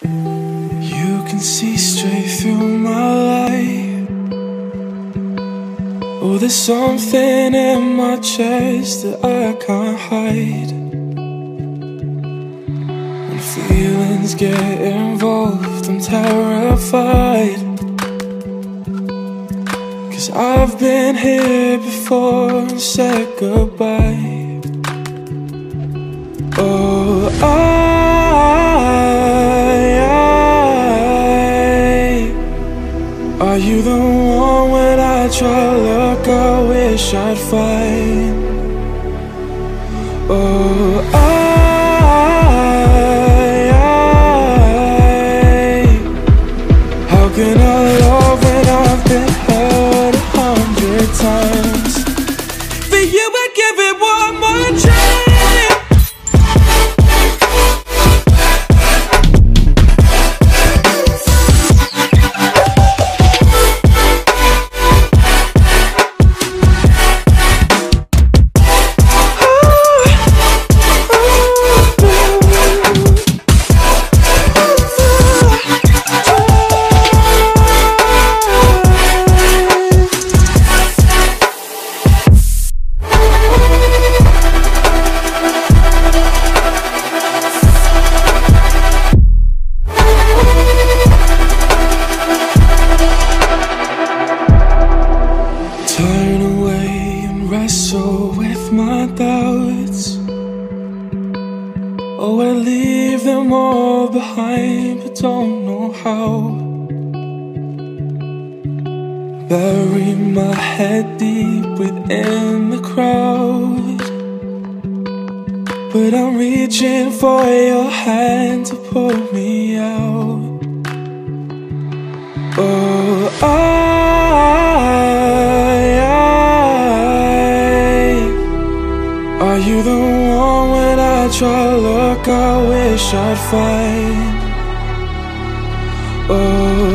You can see straight through my life. Oh, there's something in my chest that I can't hide. When feelings get involved, I'm terrified. 'Cause I've been here before and said goodbye. Oh, are you the one when I try to look, I wish I'd find? Oh, how can I love when I've been hurt 100 times? For you I'd give it one more chance. Turn away and wrestle with my doubts. Oh, I leave them all behind, but don't know how. Bury my head deep within the crowd, but I'm reaching for your hand to pull me out. Oh, are you the one when I try to look, I wish I'd find? Oh,